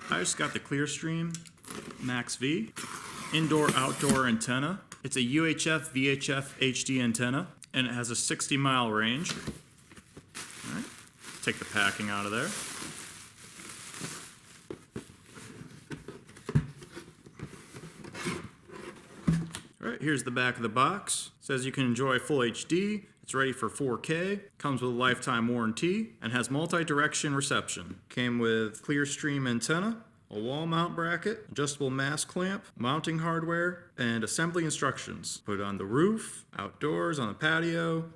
I just got the ClearStream Max V indoor-outdoor antenna. It's a UHF VHF HD antenna, and it has a 60-mile range. All right, take the packing out of there. All right, here's the back of the box. It says you can enjoy full HD. It's ready for 4K, comes with a lifetime warranty, and has multi-direction reception. Came with ClearStream antenna, a wall mount bracket, adjustable mask clamp, mounting hardware, and assembly instructions. Put it on the roof, outdoors, on the patio,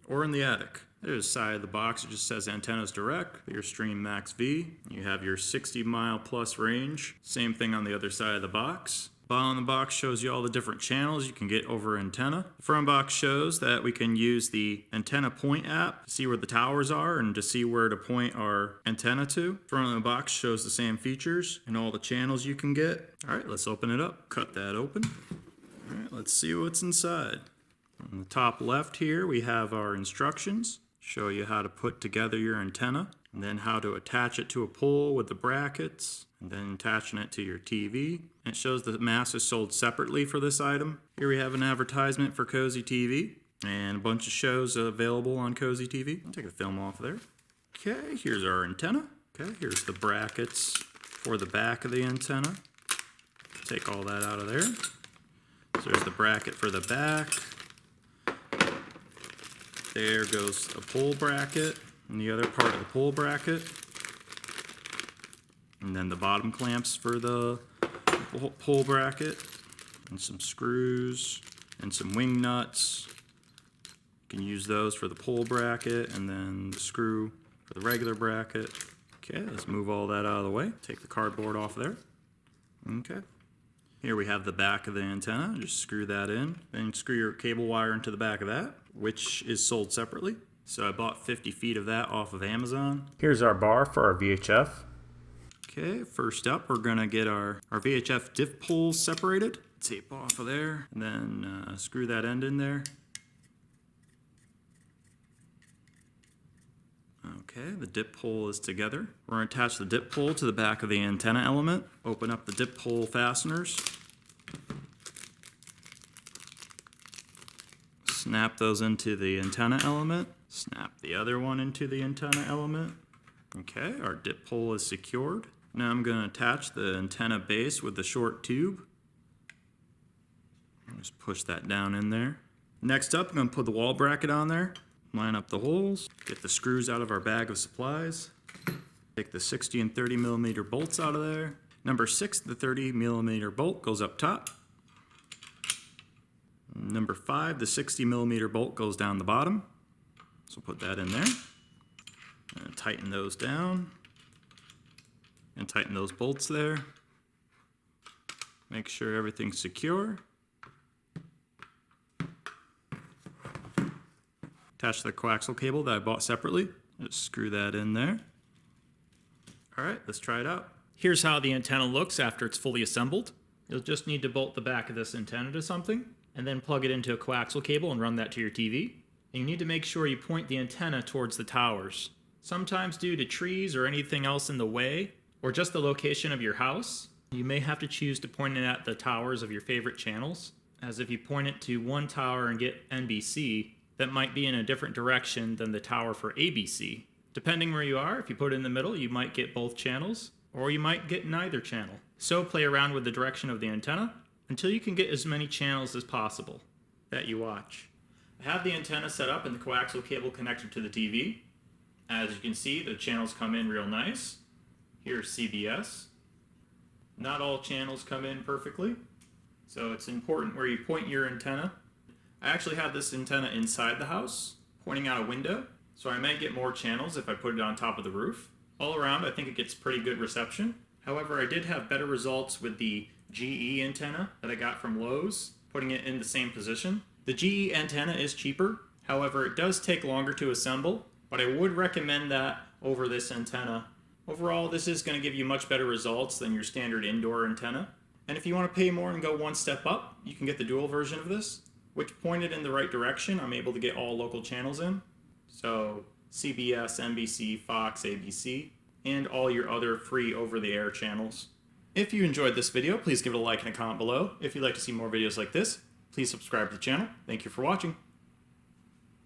or in the attic. There's the side of the box. It just says Antennas Direct, ClearStream Max V. You have your 60-mile plus range. Same thing on the other side of the box. Bottom of the box shows you all the different channels you can get over antenna. The front box shows that we can use the Antenna Point app to see where the towers are and to see where to point our antenna to. Front of the box shows the same features and all the channels you can get. All right, let's open it up. Cut that open. All right, let's see what's inside. On the top left here, we have our instructions. Show you how to put together your antenna, and then how to attach it to a pole with the brackets, and then attaching it to your TV. And it shows the mask is sold separately for this item. Here we have an advertisement for Cozy TV, and a bunch of shows available on Cozy TV. I'll take the film off there. Okay, here's our antenna. Okay, here's the brackets for the back of the antenna. Take all that out of there. So there's the bracket for the back. There goes a pole bracket and the other part of the pole bracket. And then the bottom clamps for the pole bracket. And some screws and some wing nuts. You can use those for the pole bracket and then the screw for the regular bracket. Okay, let's move all that out of the way. Take the cardboard off there. Okay. Here we have the back of the antenna. Just screw that in. Then screw your cable wire into the back of that, which is sold separately. So I bought 50 feet of that off of Amazon. Here's our bar for our VHF. Okay, first up we're gonna get our VHF diff poles separated. Tape off of there, and then screw that end in there. Okay, the dip pole is together. We're going to attach the dip pole to the back of the antenna element. Open up the dip pole fasteners. Snap those into the antenna element. Snap the other one into the antenna element. Okay, our dip pole is secured. Now I'm going to attach the antenna base with the short tube. Just push that down in there. Next up, I'm going to put the wall bracket on there. Line up the holes, get the screws out of our bag of supplies, take the 60 and 30 millimeter bolts out of there. Number 6, the 30 millimeter bolt goes up top. Number 5, the 60 millimeter bolt goes down the bottom. So put that in there. And tighten those down. And tighten those bolts there. Make sure everything's secure. Attach the coaxial cable that I bought separately. Just screw that in there. All right, let's try it out. Here's how the antenna looks after it's fully assembled. You'll just need to bolt the back of this antenna to something, and then plug it into a coaxial cable and run that to your TV. And you need to make sure you point the antenna towards the towers. Sometimes due to trees or anything else in the way, or just the location of your house, you may have to choose to point it at the towers of your favorite channels, as if you point it to one tower and get NBC, that might be in a different direction than the tower for ABC. Depending where you are, if you put it in the middle, you might get both channels, or you might get neither channel. So play around with the direction of the antenna until you can get as many channels as possible that you watch. I have the antenna set up and the coaxial cable connected to the TV. As you can see, the channels come in real nice. Here's CBS. Not all channels come in perfectly, so it's important where you point your antenna. I actually have this antenna inside the house, pointing out a window, so I may get more channels if I put it on top of the roof. All around, I think it gets pretty good reception. However, I did have better results with the GE antenna that I got from Lowe's, putting it in the same position. The GE antenna is cheaper, however, it does take longer to assemble, but I would recommend that over this antenna. Overall, this is going to give you much better results than your standard indoor antenna. And if you want to pay more and go one step up, you can get the dual version of this, which pointed in the right direction. I'm able to get all local channels in. So CBS, NBC, Fox, ABC. and all your other free over-the-air channels. If you enjoyed this video, please give it a like and a comment below. If you'd like to see more videos like this, please subscribe to the channel. Thank you for watching.